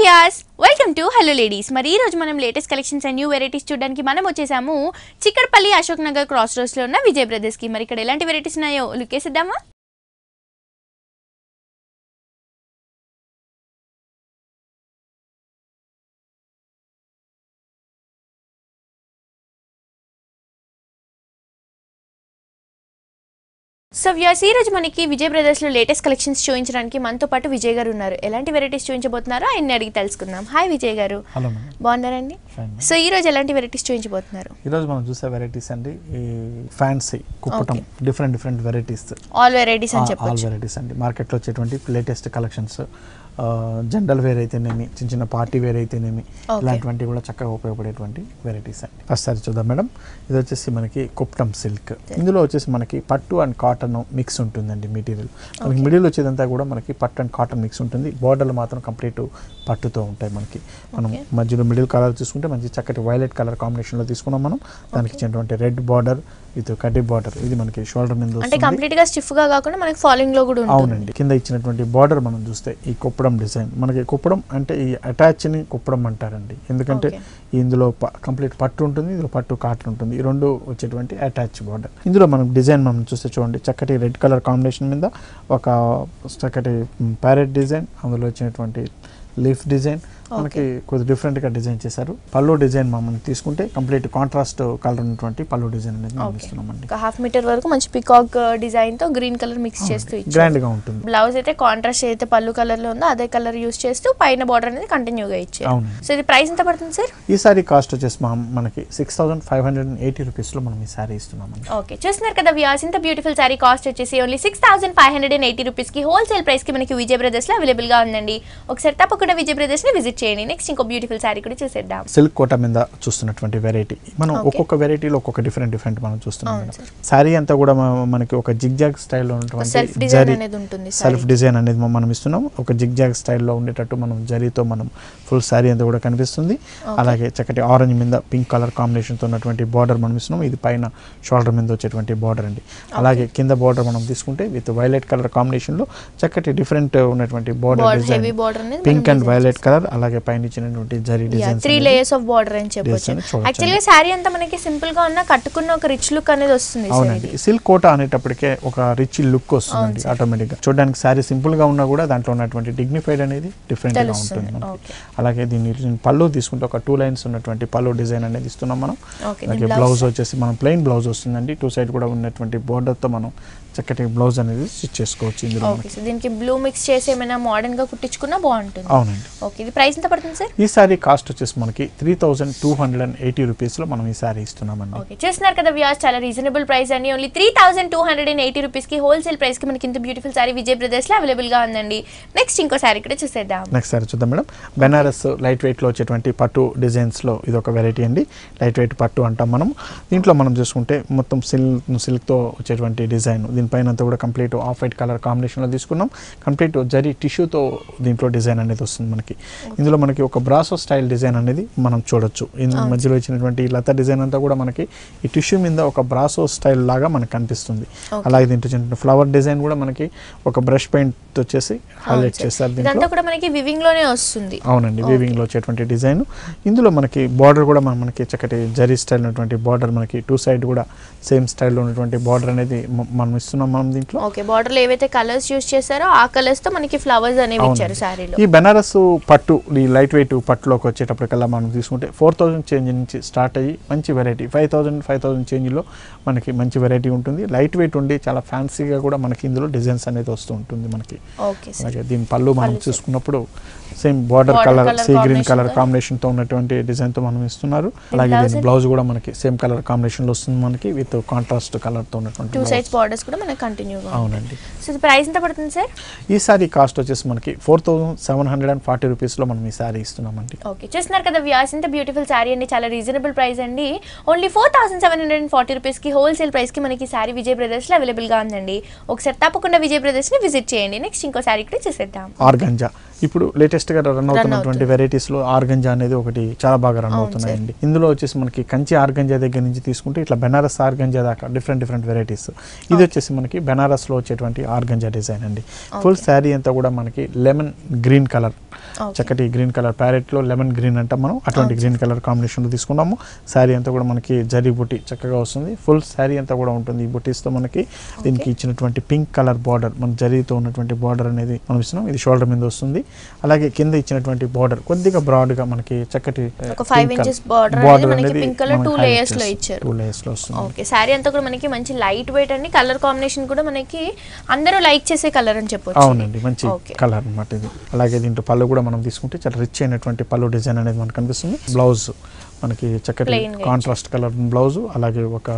Vyas welcome to hello ladies. మరి ఈ రోజు మనం latest collections and new varieties చూడడానికి మనం వచ్చేసాము చిక్కడపల్లి అశోక్ నగర్ క్రాస్ రోడ్స్ లో ఉన్న విజయ్ బ్రదర్స్ కి. మరి ఇక్కడ ఎలాంటి వెరైటీస్ ఉన్నాయో లుక్ వేసేద్దామా? సో వ్యూయర్స్, ఈ రోజు మనకి విజయ్ బ్రదర్స్ లో లేటెస్ట్ కలెక్షన్స్ చూపించడానికి మనతో పాటు విజయ్ గారు ఉన్నారు. ఎలాంటి వెరైటీస్ చూపించబోతున్నారో ఆయన్ని అడిగి తెలుసుకుందాం. హాయ్ విజయ్ గారు. హలో, బాగున్నారండి? సో ఈ రోజు ఎలాంటి వెరైటీస్ చూపించబోతున్నారు? ఈ రోజు మనం చూసే వెరైటీస్ అండి fancy Kuppadam different varieties, all varieties అని చెప్పొచ్చు. ఆల్ వెరైటీస్ అండి. మార్కెట్లో వచ్చేటువంటి లేటెస్ట్ కలెక్షన్స్, జనరల్ వేర్ అయితేనేమి, చిన్న పార్టీ వేర్ అయితేనేమి, ఇలాంటివంటి కూడా చక్కగా ఉపయోగపడేటువంటి వెరైటీస్ అండి. ఒకసారి చూద్దాం మేడం. ఇది వచ్చేసి మనకి కుప్పటం సిల్క్. ఇందులో వచ్చేసి మనకి పట్టు అండ్ కాటన్ మిక్స్ ఉంటుందండి. మెటీరియల్ మనకి మిడిల్ వచ్చేదంతా కూడా మనకి పట్టు అండ్ కాటన్ మిక్స్ ఉంటుంది. బోర్డర్లు మాత్రం కంప్లీట్ పట్టుతో ఉంటాయి మనకి. మనం మధ్యలో మిడిల్ కలర్ చూసుకుంటే మంచి చక్కటి వైలెట్ కలర్ కాంబినేషన్లో తీసుకున్నాం మనం. దానికి ఇచ్చినటువంటి రెడ్ బార్డర్ విత్ కడ్డీ బార్డర్, ఇది మనకి షోల్డర్ మీద అంటే కంప్లీట్ గా స్టిఫ్ గా కాకుండా మనకి ఫాలోయింగ్ లో కూడా ఉంటుంది. అవునండి. కింద ఇచ్చినటువంటి బార్డర్ మనం చూస్తే ఈ కుప్పడం డిజైన్, మనకి కుప్పడం అంటే ఈ అటాచ్ ని కుప్పడం అంటారండి. ఎందుకంటే ఇందులో కంప్లీట్ పట్టు ఉంటుంది, ఇందులో పట్టు కాటన్ ఉంటుంది. ఈ రెండు వచ్చేటువంటి అటాచ్ బార్డర్. ఇందులో మనం డిజైన్ మనం చూస్తే చూడండి, చక్కటి రెడ్ కలర్ కాంబినేషన్ మీద ఒక చక్కటి ప్యారెట్ డిజైన్, అందులో వచ్చినటువంటి లీఫ్ డిజైన్ మనకి కొద్ది డిఫరెంట్గా డిజైన్ చేశారు. పళ్ళు డిజైన్ మనం తీసుకుంటే కంప్లీట్ కాంట్రాస్ట్ కలర్ ఉన్నటువంటి పళ్ళు డిజైన్ అనేది మనం ఇస్తున్నామండి. హాఫ్ మీటర్ వరకు మంచి పికాక్ డిజైన్ తో గ్రీన్ కలర్ మిక్స్ చేస్తూ గ్రాండ్ గా ఉంటుంది. బ్లౌజ్ అయితే కాంట్రాస్ట్ అయితే పళ్ళు కలర్ లో ఉందో అదే కలర్ యూస్ చేస్తూ పైన బార్డర్ అనేది కంటిన్యూగా ఇచ్చారు. సో ఇది ప్రైస్ ఎంత పడుతుంది సార్? ఈ సారీ కాస్ట్ వచ్చేసి మనకి 6580 రూపీస్ లో మనం ఈ సారీ ఇస్తున్నామండి. ఓకే, చూస్తున్నారు కదా వ్యూయర్స్, ఇంత బ్యూటిఫుల్ సారీ కాస్ట్ వచ్చేసి ఓన్లీ 6580 రూపీస్ కి హోల్సేల్ ప్రైస్ కి మనకి విజయ్ బ్రదర్స్ లో అవైలబుల్ గా ఉందండి. ఒకసారి తప్పకుండా విజయ్ బ్రదర్స్ ని విజిట్ చేయండి. నెక్స్ట్ ఇంకో బ్యూటిఫుల్ సారీ కూడా చూసేద్దాం. సిల్క్ కోట మీద చూస్తున్నటువంటి వెరైటీ, మనం ఒక్కొక్క వెరైటీలో ఒక్కొక్క డిఫరెంట్ మనం చూస్తున్నాం. సారీ అంతా కూడా మనకి ఒక జిగ్జాగ్ స్టైల్లో ఉన్నటువంటి సెల్ఫ్ డిజైన్ అనేది మనం ఇస్తున్నాం. ఒక జిగ్జాగ్ స్టైల్లో ఉండేటట్టు మనం జరీతో మనం ఫుల్ సారీ అంతా కూడా కనిపిస్తుంది. అలాగే చక్కటి ఆరెంజ్ మీద పింక్ కలర్ కాంబినేషన్తో ఉన్నటువంటి బార్డర్ మనం ఇస్తున్నాం. ఇది పైన షోల్డర్ మీద వచ్చేటువంటి బార్డర్ అండి. అలాగే కింద బార్డర్ మనం తీసుకుంటే విత్ వైలెట్ కలర్ కాంబినేషన్ లో చక్కటి డిఫరెంట్ ఉన్నటువంటి border design, pink and violet colour, అలాగే పైన ఇచ్చినటువంటి zari design, 3 layers of border అని చెప్పొచ్చు. యాక్చువల్ గా సారీ అంతా మనకి సింపుల్ గా ఉన్న కట్టుకున్న ఒక రిచ్ లుక్ అనేది వస్తుంది. అవునండి. సిల్క్ కోట అనేటప్పటికే ఒక రిచ్ లుక్ వస్తుందండి ఆటోమేటిక్ గా. చూడడానికి సారీ సింపుల్ గా ఉన్నా కూడా దాంట్లో ఉన్నటువంటి డిగ్నిఫైడ్ అనేది డిఫరెంట్ గా ఉంటుంది. అలాగే దీన్ని పళ్ళు తీసుకుంటే ఒక 2 లైన్స్ ఉన్నటువంటి పళ్ళు డిజైన్ అనేది ఇస్తున్నాం మనం. అలాగే బ్లౌజ్ వచ్చేసి మనం ప్లెయిన్ బ్లౌజ్ వస్తుందండి. 2 సైడ్ కూడా ఉన్నటువంటి బోర్డర్ తో మనం చక్కటి బ్లౌజ్ అనేది స్టిచ్ చేసుకోవచ్చు. ఇందులో దీనికి బ్లూ మిక్స్ చేసి ఏమైనా మోడర్న్ గా కుట్టించుకున్నా బాగుంటుంది. అవునండి. ఓకే, ఇది ప్రైస్ ఎంత పడుతుంది సార్? ఈ సారీ కాస్ట్ వచ్చేసి మనకి 3280 రూపీస్ లో మనం ఈ సారీ ఇస్తున్నామండి. ఓకే, చూస్తున్నారు కదా వ్యూయర్స్, చాలా రీజనబుల్ ప్రైస్ అండి. ఓన్లీ 3280 రూపీస్ కి హోల్సేల్ ప్రైస్ కి మనకి ఇంత బ్యూటిఫుల్ సారీ విజయ్ బ్రదర్స్ లో అవైలబుల్ గా ఉందండి. నెక్స్ట్ ఇంకో సారీ కూడా చూసేద్దాం. నెక్స్ట్ సారీ చూద్దాం మేడం. బెనారస్ లైట్ వెయిట్ లో వచ్చేటువంటి పట్టు డిజైన్స్ లో ఇది ఒక వెరైటీ అండి. లైట్ వెయిట్ పట్టు అంటాం మనం. దీంట్లో మనం చూసుకుంటే మొత్తం సిల్క్ తో వచ్చేటువంటి డిజైన్, దీనిపైన అంతా కూడా complete of white colour combination లో తీసుకున్నాం. కంప్లీట్ జరీ టిష్యూతో దీంట్లో డిజైన్ అనేది వస్తుంది మనకి. ఇందులో మనకి ఒక బ్రాసో స్టైల్ డిజైన్ అనేది మనం చూడొచ్చు. మధ్యలో ఇచ్చినటువంటి లతా డిజైన్ అంతా కూడా మనకి ఈ టిష్యూ మీద ఒక బ్రాసో స్టైల్ లాగా మనకు కనిపిస్తుంది. అలాగే దీంట్లో ఫ్లవర్ డిజైన్ కూడా మనకి ఒక బ్రష్ పెయింట్ వచ్చేసి హైలైట్ చేస్తారు. దీంట్లో కూడా మనకి వివింగ్ లోనే వస్తుంది. అవునండి, వివింగ్ లో వచ్చేటువంటి డిజైన్. ఇందులో మనకి బార్డర్ కూడా మనకి చక్కటి జరీ స్టైల్ ఉన్నటువంటి బార్డర్, మనకి 2 సైడ్ కూడా సేమ్ స్టైల్లో ఉన్నటువంటి బార్డర్ అనేది మనం ఇస్తున్నాం మనం దీంట్లో. ఓకే, బార్డర్ లో ఏవైతే కలర్స్ యూస్ చేశారో ఆ కలర్స్ తో మనకి ఫ్లవర్స్ అనేవి ఇచ్చారు సారీలో. ఈ బెనారస్ పట్టు, ఈ లైట్ వెయిట్ పట్టులోకి వచ్చేటప్పటికల్లా మనం తీసుకుంటే 4000 చేంజ్ నుంచి స్టార్ట్ అయ్యి మంచి వెరైటీ 5000 చేంజ్ లో మనకి మంచి వెరైటీ ఉంటుంది. లైట్ వెయిట్ ఉండి చాలా ఫ్యాన్సీగా కూడా మనకి ఇందులో డిజైన్స్ అనేది వస్తూ ఉంటుంది మనకి. అలాగే దీని పళ్ళు మనం చూసుకున్నప్పుడు same border colour, sea green colour combination తో ఉన్నటువంటి డిజైన్ తో మనం ఇస్తున్నారు. అలాగే దీని బ్లౌజ్ కూడా మనకి సేమ్ కలర్ కాంబినేషన్ లో వస్తుంది మనకి విత్ కాంట్రాస్ట్ కలర్ తో ఉన్నటువంటి 2 సైడ్స్ బార్డర్స్ కూడా మనకి కంటిన్యూ గా. అవునండి. సో ఇది ప్రైస్ ఎంత పడుతుంది సార్? ఈ సారీ కాస్ట్ వచ్చేసి మనకి 4740 రూపీస్ లో మనం ఈ సారీ ఇస్తున్నామండి. ఓకే, చూస్తున్నారు కదా వ్యూయర్స్, ఇంత బ్యూటిఫుల్ సారీ అండి. చాలా రీజనబుల్ ప్రైస్ అండి. ఓన్లీ 4740 రూపీస్ కి హోల్సేల్ ప్రైస్ కి మనకి సారీ విజయ్ బ్రదర్స్ లో అవైలబుల్ గా ఉందండి. ఒకసారి తప్పకుండా విజయ్ బ్రదర్స్ ని విజిట్ చేయండి. నెక్స్ట్ ఇంకో సారీ కూడా చూసేద్దాం. ఆర్గంజా ఇప్పుడు లేటెస్ట్ గా రన్ అవుతున్నటువంటి వెరైటీస్ లో ఆర్గంజా అనేది ఒకటి చాలా బాగా రన్ అవుతున్నాయండి. ఇందులో వచ్చేసి మనకి కంచి ఆర్గంజా దగ్గర నుంచి తీసుకుంటే ఇట్లా బెనారస్ ఆర్గంజా దాకా డిఫరెంట్ వెరైటీస్. ఇది వచ్చేసి మనకి బెనారస్ లో వచ్చేటువంటి ఆర్గంజా డిజైన్ అండి. ఫుల్ శారీ అంతా కూడా మనకి లెమన్ గ్రీన్ కలర్, చక్కటి గ్రీన్ కలర్, ప్యారెట్ లో లెమన్ గ్రీన్ అంటాం మనం, అటువంటి గ్రీన్ కలర్ కాంబినేషన్ లో తీసుకున్నాము. శారీ అంతా కూడా మనకి జరీ బుట్టి చక్కగా వస్తుంది. ఫుల్ శారీ అంతా కూడా ఉంటుంది ఈ బుట్టీస్ తో. మనకి దీనికి ఇచ్చినటువంటి పింక్ కలర్ బార్డర్, మన జరీతో ఉన్నటువంటి బార్డర్ అనేది మనం ఇస్తున్నాం. ఇది షోల్డర్ మీద వస్తుంది. అలాగే కింద ఇచ్చినటువంటి బార్డర్ కొద్దిగా బ్రాడ్ గా మనకి చక్కటి 5 ఇంచెస్ బార్డర్ అనేది పింక్ కలర్ 2 లేయర్స్ లో ఇచ్చారు. 2 లేయర్స్ లో వస్తుంది. ఓకే, శారీ అంతా కూడా మనకి మంచి లైట్ వెయిట్ అండి. కలర్ కాంబినేషన్ కూడా మనకి అందరూ లైక్ చేసే కలర్ అని చెప్పొచ్చు. అవునండి, మంచి కలర్ అన్నమాట ఇది. అలాగే దీంట్లో పళ్ళు కూడా మనం తీసుకుంటే చాలా రిచ్ అయినటువంటి పళ్ళు డిజైన్ అనేది మనకు కనిపిస్తుంది. బ్లౌజ్ మనకి చక్కటి కాంట్రాస్ట్ కలర్ బ్లౌజ్, అలాగే ఒక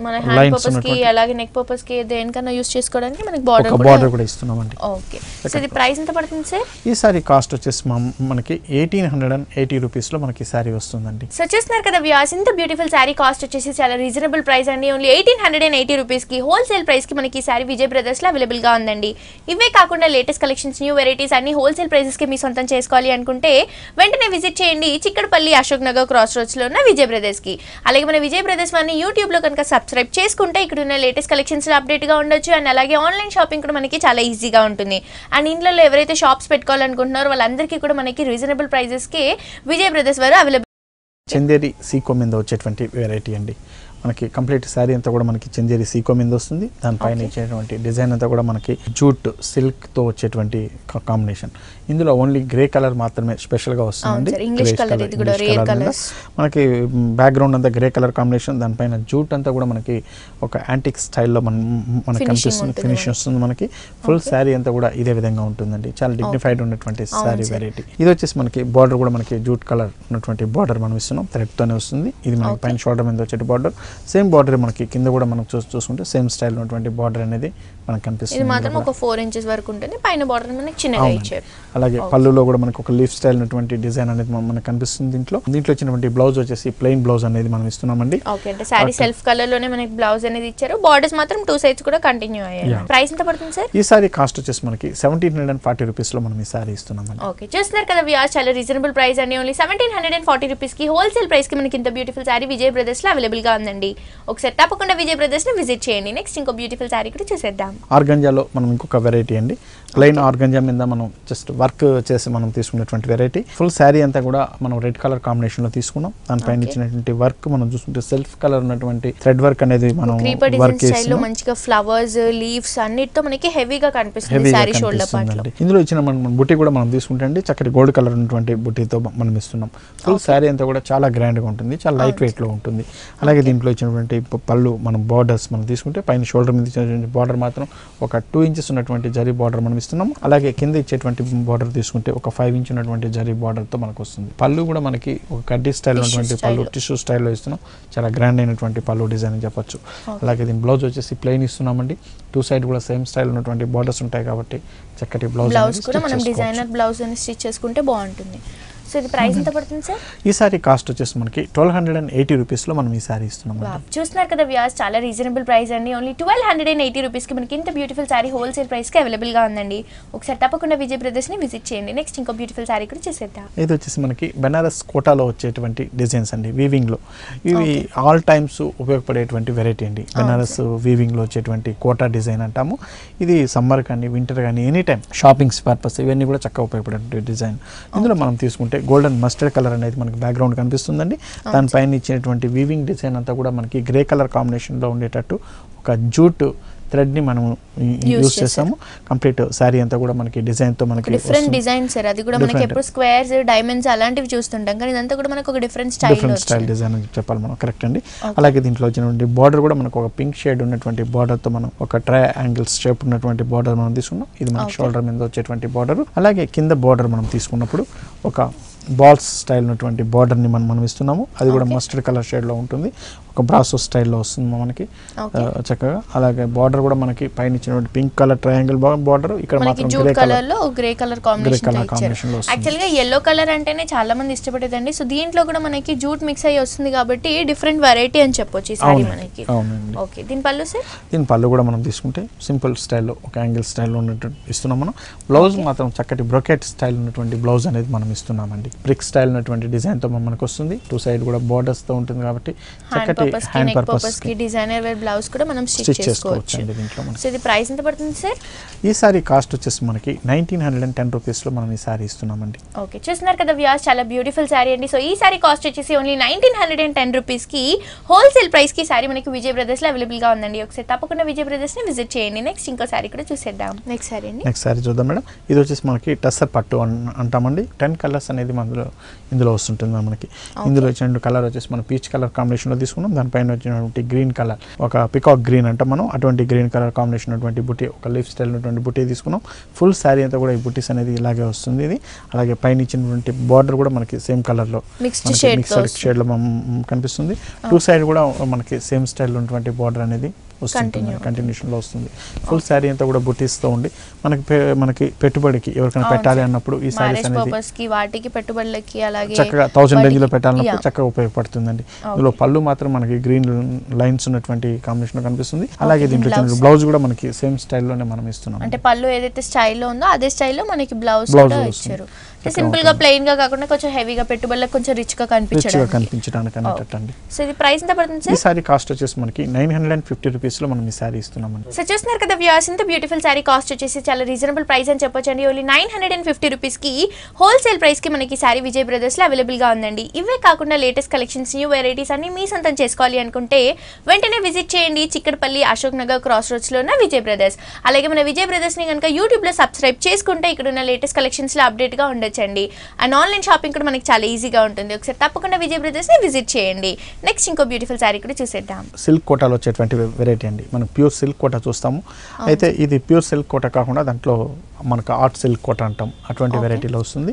మన హ్యాండ్ పర్పస్ కి అలాగే నెక్ పర్పస్ కి దేనికన్నా యూస్ చేసుకోవడానికి మనకి బార్డర్ కూడా ఇస్తున్నామండి. ఓకే, సో ఇది ప్రైస్ ఎంత పడుతుంది సార్? ఈ సారీ కాస్ట్ వచ్చేసి మనకి 1880 రూపీస్ లో మనకి సారీ వస్తుందండి. సో చూస్తున్నారు కదా వ్యూయర్స్, ఇంత బ్యూటిఫుల్ సారీ కాస్ట్ వచ్చేసి చాలా రీజనబుల్ ప్రైస్ అండి. ఓన్లీ 1880 రూపీస్ కి హోల్సేల్ ప్రైస్ కి మనకి ఈ సారీ విజయ్ బ్రదర్స్ లో అవైలబుల్ గా ఉందండి. ఇవే కాకుండా లేటెస్ట్ కలెక్షన్స్, న్యూ వెరైటీస్ అన్ని హోల్సేల్ ప్రైసెస్ కి మీ సొంతం చేసుకోవాలి అనుకుంటే వెంటనే విజిట్ చేయండి చిక్కడపల్లి అశోక్ నగర్ క్రాస్ రోడ్స్ లో ఉన్న విజయ్ బ్రదర్స్ కి. అలాగే మన విజయ్ బ్రదర్స్ వారిని యూట్యూబ్ లో కనుక సబ్స్క్రైబ్ చేసుకుంటే ఇక్కడ ఉన్న లేటెస్ట్ కలెక్షన్స్ అప్డేట్ గా ఉండొచ్చు. అండ్ అలాగే ఆన్లైన్ షాపింగ్ కూడా మనకి చాలా ఈజీగా ఉంటుంది. అండ్ ఇంట్లో ఎవరైతే షాప్స్ పెట్టుకోవాలనుకుంటున్నారో వాళ్ళందరికీ కూడా మనకి రీజనబుల్ ప్రైజెస్ కి విజయ్ బ్రదర్స్ వారు అవైలబుల్. చందేరి సీకో మీద వచ్చేటువంటి వెరైటీ అండి. మనకి కంప్లీట్ శారీ అంతా కూడా మనకి చందేరి సీకో మీద వస్తుంది. దానిపైన ఇచ్చేటువంటి డిజైన్ అంతా కూడా మనకి జూట్ సిల్క్ తో వచ్చేటువంటి కాంబినేషన్. ఇందులో ఓన్లీ గ్రే కలర్ మాత్రమే స్పెషల్ గా వస్తుందండి. మనకి బ్యాక్గ్రౌండ్ అంతా గ్రే కలర్ కాంబినేషన్, దానిపైన జూట్ అంతా కూడా మనకి ఒక యాంటిక్ స్టైల్లో మనకి కనిపిస్తుంది. ఫినిష్ వస్తుంది మనకి. ఫుల్ శారీ అంతా కూడా ఇదే విధంగా ఉంటుందండి. చాలా డిగ్నిఫైడ్ ఉన్నటువంటి శారీ వెరైటీ. ఇది వచ్చేసి మనకి బార్డర్ కూడా మనకి జూట్ కలర్ ఉన్నటువంటి బార్డర్ మనం ఇస్తున్నాం. థ్రెడ్ తోనే వస్తుంది. ఇది మనకి పైన షోల్డర్ మీద వచ్చే బార్డర్. సేమ్ బార్డర్ మనకి కింద కూడా మనం చూసుకుంటే సేమ్ స్టైల్ ఉన్నటువంటి బార్డర్ అనేది మనకు కనిపిస్తుంది. ఇది మాత్రం ఒక 4 ఇంచెస్ వరకు ఉంటుంది. పైన బార్డర్ మనకి చిన్నగా ఇచ్చారు. అలాగే పళ్ళులో కూడా మనకి ఒక లీఫ్ స్టైల్ ఉన్నటువంటి డిజైన్ అనేది మనకు కనిపిస్తుంది. దీంట్లో వచ్చినటువంటి బ్లౌజ్ వచ్చేసి ప్లెయిన్ బ్లౌజ్ అనేది మనం ఇస్తున్నామండి. ఓకే, అంటే సారీ సెల్ఫ్ కలర్ లోనే మనకి బ్లౌజ్ అనేది ఇచ్చారు. బార్డర్స్ మాత్రం 2 సైడ్స్ కూడా కంటిన్యూ అయ్యాయి. ప్రైస్ ఎంత పడుతుంది సార్? ఈ సారీ కాస్ట్ వచ్చేసి మనకి 1740 రూపీస్ లో మనం ఈ సారీ ఇస్తున్నామండి. ఓకే, చూస్తున్నారు కదా వ్యూయర్స్, చాలా రీజనబుల్ ప్రైస్ అండి. ఓన్లీ 1740 రూపీస్ కి హోల్సేల్ ప్రైస్ కి మనకి ఇంత బ్యూటిఫుల్ సారీ విజయ్ బ్రదర్స్ లో అవైలబుల్ గా ఉందండి. ఒకసారి తప్పకుండా విజయ్ బ్రదర్స్ ని విజిట్ చేయండి. నెక్స్ట్ ఇంకో బ్యూటిఫుల్ సారీ కూడా చూసేద్దాం. ఆర్గంజాలో మనం ఇంకొక వెరైటీ అండి. ప్లెయిన్ ఆర్గంజా మీద మనం జస్ట్ వర్క్ చేసి మనం తీసుకున్నటువంటి వెరైటీ. ఫుల్ శారీ అంతా కూడా మనం రెడ్ కలర్ కాంబినేషన్ లో తీసుకున్నాం. దానిపైన ఇచ్చినటువంటి వర్క్ మనం చూసుకుంటే సెల్ఫ్ కలర్ ఉన్నటువంటి థ్రెడ్ వర్క్ అనేది మనం వర్క్ చేసి మంచిగా ఫ్లవర్స్, లీవ్స్ అన్నిటితో మనకి హెవీగా కనిపిస్తుంది సారీ షోల్డర్ పార్ట్ లో. ఇందులో ఇచ్చిన మనం బుట్టి కూడా మనం తీసుకుంటే అండి చక్కటి గోల్డ్ కలర్ ఉన్నటువంటి బుట్టితో మనం ఇస్తున్నాం. ఫుల్ శారీ అంతా కూడా చాలా గ్రాండ్ గా ఉంటుంది. చాలా లైట్ వెయిట్ లో ఉంటుంది. అలాగే దీంట్లో ఇచ్చినటువంటి పళ్ళు మనం బార్డర్స్ మనం తీసుకుంటే పైన షోల్డర్ మీద ఇచ్చినటువంటి బార్డర్ మాత్రం ఒక 2 ఇంచెస్ ఉన్నటువంటి జరీ బార్డర్ మనం ఇస్తున్నాం. అలాగే కింద ఇచ్చేటువంటి బార్డర్ తీసుకుంటే ఒక 5 ఇంచ్ ఉన్నటువంటి జరీ బార్డర్ తో మనకు వస్తుంది. పళ్ళు కూడా మనకి ఒక కడ్డీ స్టైల్ ఉన్నటువంటి పళ్ళు, టిష్యూ స్టైల్లో ఇస్తున్నాం. చాలా గ్రాండ్ అయినటువంటి పళ్ళు డిజైన్ అని చెప్పొచ్చు. అలాగే దీని బ్లౌజ్ వచ్చేసి ప్లెయిన్ ఇస్తున్నామండి. 2 సైడ్ కూడా సేమ్ స్టైల్ ఉన్నటువంటి బార్డర్స్ ఉంటాయి కాబట్టి చక్కటి బ్లౌజ్ కూడా మనం డిజైనర్ బ్లౌజ్ అని స్టిచ్ చేసుకుంటే బాగుంటుంది. సో ఇది ప్రైస్ ఎంత పడుతుంది సార్? ఈ సారీ కాస్ట్ వచ్చేసి మనకి 1280 రూపీస్ లో మనం ఈ సారీ ఇస్తున్నాం. చూస్తున్నారు కదా వ్యూయర్స్, చాలా రీజనబుల్ ప్రైస్ అండి. ఓన్లీ 1280 రూపీస్ కి మనకి ఇంత బ్యూటిఫుల్ సారీ హోల్సేల్ ప్రైస్ కి అవైలబుల్ గా ఉందండి. ఒకసారి తప్పకుండా విజయ్ బ్రదర్స్ ని విజిట్ చేయండి. నెక్స్ట్ ఇంకో బ్యూటిఫుల్ సారీ కూడా చూసేద్దాం. ఇది వచ్చేసి మనకి బెనారస్ కోటాలో వచ్చేటువంటి డిజైన్స్ అండి. వీవింగ్ లో ఇవి ఆల్ టైమ్స్ ఉపయోగపడేటువంటి వెరైటీ అండి. బెనారస్ వీవింగ్ లో వచ్చేటువంటి కోటా డిజైన్ అంటాము. ఇది సమ్మర్ కానీ వింటర్ కానీ ఎనీ టైం షాపింగ్స్ పర్పస్ ఇవన్నీ కూడా చక్కగా ఉపయోగపడే డిజైన్. ఇందులో మనం తీసుకుంటే గోల్డెన్ మస్టర్డ్ కలర్ అనేది మనకి బ్యాక్గ్రౌండ్ కనిపిస్తుందండి. దానిపైన ఇచ్చినటువంటి వీవింగ్ డిజైన్ అంతా కూడా మనకి గ్రే కలర్ కాంబినేషన్లో ఉండేటట్టు ఒక జూట్ థ్రెడ్ ని మనం యూస్ చేసాము. కంప్లీట్ సారీ అంతా కూడా మనకి డిజైన్ తో మనకి డిఫరెంట్ డిజైన్ సార్. అది కూడా మనకి ఎప్పుడు స్క్వేర్స్, డైమండ్స్ అలాంటివి చూస్తుంటాం, కానీ ఇదంతా కూడా మనకు ఒక డిఫరెంట్ స్టైల్ డిజైన్ అని చెప్పాలి మనం. కరెక్ట్ అండి. అలాగే దీంట్లో వచ్చినటువంటి బార్డర్ కూడా మనకు ఒక పింక్ షేడ్ ఉన్నటువంటి బార్డర్ తో మనం ఒక ట్రై యాంగిల్స్ షేప్ ఉన్నటువంటి బార్డర్ మనం తీసుకున్నాం. ఇది మనకి షోల్డర్ మీద వచ్చేటువంటి బార్డర్. అలాగే కింద బార్డర్ మనం తీసుకున్నప్పుడు ఒక బాల్స్ స్టైల్ ఉన్నటువంటి బార్డర్ ని మనం ఇస్తున్నాము. అది కూడా మస్టర్డ్ కలర్ షేడ్ లో ఉంటుంది. ఒక బ్రాసో స్టైల్లో వస్తుంది మనకి చక్కగా. అలాగే బార్డర్ కూడా మనకి పైన ఇచ్చినటువంటి పింక్ కలర్ ట్రయాంగిల్ బార్డర్, ఇక్కడ మాత్రం గ్రే కలర్ లో గ్రే కలర్ కాంబినేషన్. యాక్చువల్ గా yellow కలర్ అంటేనే చాలా మంది ఇష్టపడేదండి. సో దీంట్లో కూడా మనకి జూట్ మిక్స్ అయ్యి వస్తుంది కాబట్టి డిఫరెంట్ వెరైటీ అని చెప్పొచ్చు ఈ సారీ మనకి. అవునండి. ఓకే, దీని పళ్ళు సార్? దీని పళ్ళు కూడా మనం తీసుకుంటే సింపుల్ స్టైల్లో ఒక యాంగిల్ స్టైల్లో ఉన్నట్టు ఇస్తున్నాం మనం. బ్లౌజ్ మాత్రం చక్కటి బ్రొకెట్ స్టైల్ ఉన్నటువంటి బ్లౌజ్ అనేది మనం ఇస్తున్నామండి. బ్రిక్ స్టైల్ ఉన్నటువంటి డిజైన్ తో మనకు వస్తుంది. టూ సైడ్ కూడా బోర్డర్స్ తో ఉంటుంది కాబట్టి చక్కటి హ్యాండ్ పర్పస్ కి డిజైనర్ వేర్ బ్లౌజ్ కూడా మనం స్టిచ్ చేసుకోవచ్చు అండి దీంట్లో. సో ఇది ప్రైస్ ఎంత పడుతుంది సార్? ఈ సారీ కాస్ట్ వచ్చేసి మనకి 1910 రూపీస్ లో మనం ఈ సారీ ఇస్తున్నామండి. ఓకే, చూస్తున్నారు కదా వ్యూయర్స్, చాలా బ్యూటిఫుల్ సారీ అండి. సో ఈ సారీ కాస్ట్ వచ్చేసి ఓన్లీ 1910 రూపీస్ కి హోల్సేల్ ప్రైస్ కి సారీ మనకి విజయ్ బ్రదర్స్ లో అవైలబుల్ గా ఉందండి. ఒకసారి తప్పకుండా విజయ్ బ్రదర్స్ ని విజిట్ చేయండి. నెక్స్ట్ ఇంకో సారీ కూడా చూసేద్దాం. నెక్స్ట్ సారీ అండి. నెక్స్ట్ సారీ చూద్దాం మేడం. ఇది వచ్చేసి మనకి టస్సర్ పట్టు అంటామండి. 10 కలర్స్ అనేది ఇందులో వస్తుంటుంది మనకి. ఇందులో వచ్చిన కలర్ వచ్చేసి మనం పీచ్ కలర్ కాంబినేషన్ లో తీసుకున్నాం. దానిపైన వచ్చినటువంటి గ్రీన్ కలర్, ఒక పికాక్ గ్రీన్ అంటాం మనం, అటువంటి గ్రీన్ కలర్ కాంబినేషన్ అటువంటి బుట్టి, ఒక లీఫ్ స్టైల్ ఉన్నటువంటి బుట్టి తీసుకున్నాం. ఫుల్ శారీ అంతా కూడా ఈ బుట్టీస్ అనేది ఇలాగే వస్తుంది. ఇది అలాగే పైన ఇచ్చినటువంటి బార్డర్ కూడా మనకి సేమ్ కలర్ లో మిక్స్డ్ షేడ్ లో కనిపిస్తుంది. టూ సైడ్ కూడా మనకి సేమ్ స్టైల్ ఉన్నటువంటి బార్డర్ అనేది వస్తుంది, కంటిన్యూషన్ లో వస్తుంది. ఫుల్ శారీ అంతా కూడా బుట్టీస్తో ఉండి మనకి పెట్టుబడికి ఎవరికైనా పెట్టాలి అన్నప్పుడు ఈ సారీస్ అనేది వాటికి పెట్టుబడులకి అలాగే చక్కగా 1000 రేంజ్ లో పెట్టాలన్నప్పుడు చక్కగా ఉపయోగపడుతుందండి. ఇందులో పళ్ళు మాత్రం మనకి గ్రీన్ లైన్స్ ఉన్నటువంటి కాంబినేషన్ లో కనిపిస్తుంది. అలాగే దీంట్లో బ్లౌజ్ కూడా మనకి సేమ్ స్టైల్లోనే మనం ఇస్తున్నాం. అంటే పళ్ళు ఏదైతే స్టైల్లో ఉందో అదే స్టైల్లో మనకి బ్లౌజ్ కూడా ఇచ్చారు. సింపుల్ గా ప్లెయిన్ గా కాకుండా కొంచెం హెవీగా పెట్టుబడులకు కొంచెం రిచ్ గా కనిపించడానికి అన్నట్టండి. సో ఇది ప్రైస్ ఎంత పడుతుంది సార్? ఈ సారీ కాస్ట్ వచ్చేసి మనకి 950 రూపీస్ లో మనం ఈ సారీ ఇస్తున్నామండి. సో చూస్తున్నారు కదా వ్యూయర్స్, ఇంత బ్యూటిఫుల్ సారీ కాస్ట్ వచ్చేసి చాలా రీజనబుల్ ప్రైస్ అని చెప్పొచ్చండి. ఓన్లీ 950 రూపీస్ కి హోల్సేల్ ప్రైస్ కి మనకి సారీ విజయ్ బ్రదర్స్ లో అవైలబుల్ గా ఉందండి. ఇవే కాకుండా లేటెస్ట్ కలెక్షన్స్, న్యూ వెరైటీస్ అన్ని మీ సొంతం చేసుకోవాలి అనుకుంటే వెంటనే విజిట్ చేయండి చిక్కడపల్లి అశోక్ నగర్ క్రాస్ రోడ్స్ లో ఉన్న విజయ్ బ్రదర్స్. అలాగే మన విజయ్ బ్రదర్స్ ని కనుక యూట్యూబ్ లో సబ్స్క్రైబ్ చేసుకుంటే ఇక్కడ ఉన్న లేటెస్ట్ కలెక్షన్స్ లో అప్డేట్ గా ఉండొచ్చండి. అండ్ ఆన్లైన్ షాపింగ్ కూడా మనకి చాలా ఈజీగా ఉంటుంది. ఒకసారి తప్పకుండా విజయ్ బ్రదర్స్ ని విజిట్ చేయండి. నెక్స్ట్ ఇంకో బ్యూటిఫుల్ సారీ కూడా చూసేద్దాం. సిల్క్ కోటాలో వచ్చేటువంటి వెరైటీ అండి. మనం ప్యూర్ సిల్క్ కోట చూస్తాము. అయితే ఇది ప్యూర్ సిల్క్ కోట కాకుండా దాంట్లో మనకు ఆర్ట్ సిల్క్ కోట అంటాం, అటువంటి వెరైటీలో వస్తుంది.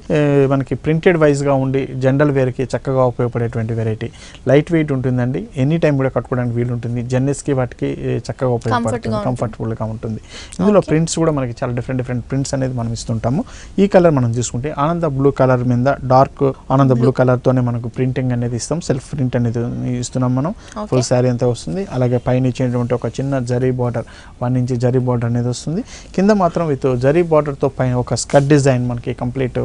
మనకి ప్రింటెడ్ వైజ్ గా ఉండి జనరల్ వేర్ కి చక్కగా ఉపయోగపడేటువంటి వెరైటీ. లైట్ వెయిట్ ఉంటుందండి, ఎనీ టైం కూడా కట్టుకోవడానికి వీలు ఉంటుంది. జర్నీస్ కి వాటికి చక్కగా ఉపయోగపడుతుంది, కంఫర్టబుల్ గా ఉంటుంది. ఇందులో ప్రింట్స్ కూడా మనకి చాలా డిఫరెంట్ ప్రింట్స్ అనేది మనం ఇస్తుంటాము. ఈ కలర్ మనం చూసుకుంటే ఆనంద బ్లూ కలర్ మీద డార్క్ ఆనంద బ్లూ కలర్ తోనే మనకు ప్రింటింగ్ అనేది ఇస్తాం. సెల్ఫ్ ప్రింట్ అనేది ఇస్తున్నాం మనం. ఫుల్ శారీ అంతా వస్తుంది. అలాగే పైన ఇచ్చినటువంటి ఒక చిన్న zari border, 1 inch zari border అనేది వస్తుంది. కింద మాత్రం విత్ జరీ బార్డర్ తో పైన ఒక స్కర్ట్ డిజైన్ మనకి కంప్లీట్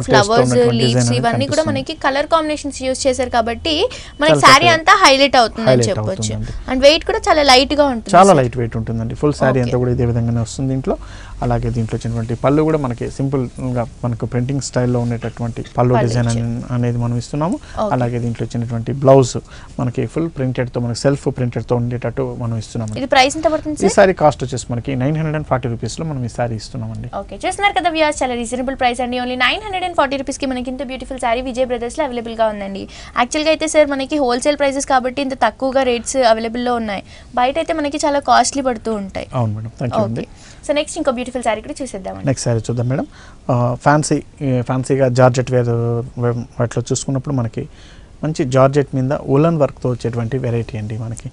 ఫ్లవర్స్ లీవ్స్ ఇవన్నీ కూడా మనకి కలర్ కాంబినేషన్స్ యూస్ చేశారు కాబట్టి మనకి సారీ అంతా హైలైట్ అవుతుంది అని చెప్పొచ్చు. అండ్ వెయిట్ కూడా చాలా లైట్ గా ఉంటుంది, చాలా లైట్ వెయిట్ ఉంటుందండి. ఫుల్ శారీ అంతా కూడా ఇదే విధంగానే వస్తుంది దీంట్లో. అలాగే దీంట్లో వచ్చినటువంటి పళ్ళు కూడా మనకి సింపుల్ గా మనకు ప్రింటింగ్ స్టైల్లో ఉండేటటువంటి పళ్ళు డిజైన్ అనేది మనం ఇస్తున్నాము. అలాగే దీంట్లో వచ్చినటువంటి బ్లౌజ్ మనకి ఫుల్ ప్రింటెడ్ తో మనకి సెల్ఫ్ ప్రింటెడ్ తో ఉండేటట్టు మనం ఇస్తున్నాము. ఇది ప్రైస్ ఎంత పడుతుంది? ఈ సారీ కాస్ట్ వచ్చేసి మనకి 940 రూపీస్ లో మనం ఈ సారీ ఇస్తున్నామండి. ఓకే, చూస్తున్నారు కదా వ్యూయర్స్, చాలా రీజనబుల్ ప్రైస్ అండి. ఓన్లీ 940 రూపీస్ కి మనకి ఇంత బ్యూటిఫుల్ సారీ విజయ్ బ్రదర్స్ లో అవైలబుల్ గా ఉందండి. యాక్చువల్ గా అయితే సార్ మనకి హోల్సేల్ ప్రైసెస్ కాబట్టి ఇంత తక్కువగా రేట్స్ అవైలబుల్ లో ఉన్నాయి. బయట అయితే మనకి చాలా కాస్ట్లీ పడుతూ ఉంటాయి. అవును మేడం, థాంక్యూ అండి. సో నెక్స్ట్ ఇంకో బ్యూటిఫుల్ సారీ కూడా చూసేద్దాం. నెక్స్ట్ సారీ చూద్దాం మేడం. ఫ్యాన్సీగా జార్జెట్ వేర్ వాటిలో చూసుకున్నప్పుడు మనకి మంచి జార్జెట్ మీద ఉలన్ వర్క్తో వచ్చేటువంటి వెరైటీ అండి. మనకి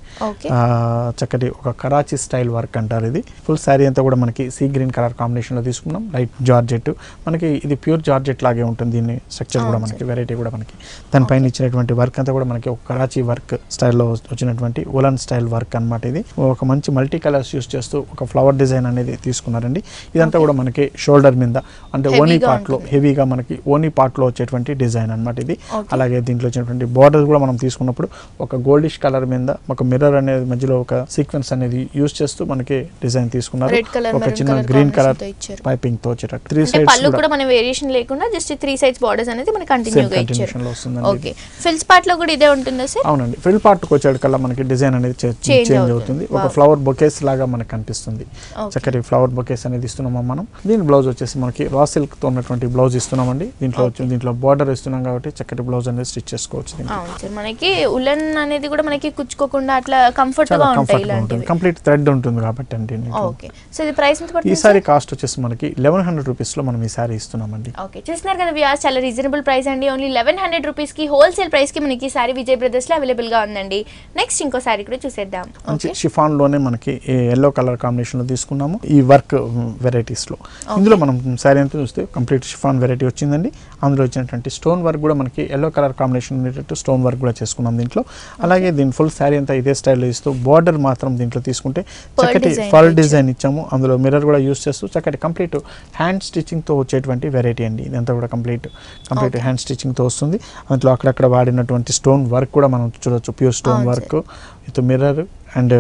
చక్కటి ఒక కరాచీ స్టైల్ వర్క్ అంటారు. ఇది ఫుల్ శారీ అంతా కూడా మనకి సీ గ్రీన్ కలర్ కాంబినేషన్లో తీసుకున్నాం. లైట్ జార్జెట్ మనకి ఇది ప్యూర్ జార్జెట్ లాగే ఉంటుంది. దీన్ని స్ట్రక్చర్ కూడా మనకి వెరైటీ కూడా మనకి దానిపైన ఇచ్చినటువంటి వర్క్ అంతా కూడా మనకి ఒక కరాచీ వర్క్ స్టైల్లో వచ్చినటువంటి ఉలన్ స్టైల్ వర్క్ అనమాట. ఇది ఒక మంచి మల్టీ కలర్స్ యూస్ చేస్తూ ఒక ఫ్లవర్ డిజైన్ అనేది తీసుకున్నారండి. ఇదంతా కూడా మనకి షోల్డర్ మీద అంటే ఓనీ పార్ట్లో హెవీగా మనకి ఓనీ పార్ట్లో వచ్చేటువంటి డిజైన్ అనమాట ఇది. అలాగే దీంట్లో వచ్చినటువంటి బోర్డర్ కూడా మనం తీసుకున్నప్పుడు ఒక గోల్డిష్ కలర్ మీద ఒక మిర్రర్ అనేది మధ్యలో ఒక సీక్వెన్స్ అనేది యూస్ చేస్తూ మనకి డిజైన్ తీసుకున్నారు. ఒక చిన్న గ్రీన్ కలర్ పైపింగ్ తో వచ్చేటట్టు 3 సైడ్స్ కూడా మన వేరియేషన్ లేకుండా జస్ట్ 3 సైడ్స్ బోర్డర్స్ అనేది మనకి కంటిన్యూగా ఇచ్చారు. ఓకే, ఫ్రిల్స్ పార్ట్ లో కూడా ఇదే ఉంటుందా సార్? అవునండి, ఫ్రిల్ పార్ట్ కి వచ్చేటికల్లా మనకి డిజైన్ అనేది చేంజ్ అవుతుంది. ఒక ఫ్లవర్ బొకేస్ లాగా మనకి కనిపిస్తుంది. చక్కటి ఫ్లవర్ బొకేస్ అనేది ఇస్తున్నాం మనం. దీని బ్లౌజ్ వచ్చేసి మనకి రా సిల్క్ తో ఉన్నటువంటి బ్లౌజ్ ఇస్తున్నామండి. దీంట్లో బోర్డర్ ఇస్తున్నాం కాబట్టి చక్కటి బ్లౌజ్ అనేది స్టిచ్ చేసుకోవచ్చు. చేసుకోవచ్చు. అవును సార్, మనకి ఉలెన్ అనేది కూడా మనకి కుచ్చుకోకుండా అట్లా కంఫర్ట్ గా ఉంటాయి ఇలాంటివి. కంప్లీట్ థ్రెడ్ ఉంటుంది కాబట్టి అండి. ఓకే, సో ఇది ప్రైస్ ఎంత పడుతుంది? ఈ సారీ కాస్ట్ వచ్చేసి మనకి 1100 రూపీస్ లో మనం ఈ సారీ ఇస్తున్నామండి. ఓకే, చూస్తున్నారు కదా వ్యూయర్స్, చాలా రీజనబుల్ ప్రైస్ అండి. ఓన్లీ 1100 రూపీస్ కి హోల్సేల్ ప్రైస్ కి మనకి సారీ విజయ్ బ్రదర్స్ లో అవైలబుల్ గా ఉందండి. నెక్స్ట్ ఇంకో సారీ కూడా చూసేద్దాం. మంచి షిఫాన్ లోనే మనకి ఎల్లో కలర్ కాంబినేషన్ లో తీసుకున్నాము ఈ వర్క్ వెరైటీస్ లో. ఇందులో మనం సారీ అంతా చూస్తే కంప్లీట్ షిఫాన్ వెరైటీ వచ్చిందండి. అందులో వచ్చినటువంటి స్టోన్ వర్క్ కూడా మనకి ఎల్లో కలర్ కాంబినేషన్ ఉండేటట్టు స్టోన్ వర్క్ కూడా చేసుకున్నాం దీంట్లో. అలాగే దీని ఫుల్ సారీ అంతా ఇదే స్టైల్లో ఇస్తూ బార్డర్ మాత్రం దీంట్లో తీసుకుంటే చక్కటి ఫర్ డిజైన్ ఇచ్చాము. అందులో మిర్రర్ కూడా యూస్ చేస్తూ చక్కటి కంప్లీట్ హ్యాండ్ స్టిచ్చింగ్ తో వచ్చేటువంటి వెరైటీ అండి. ఇదంతా కూడా కంప్లీట్ హ్యాండ్ స్టిచ్చింగ్ తో వస్తుంది. అందులో అక్కడక్కడ వాడినటువంటి స్టోన్ వర్క్ కూడా మనం చూడొచ్చు. Pure stone work with mirror and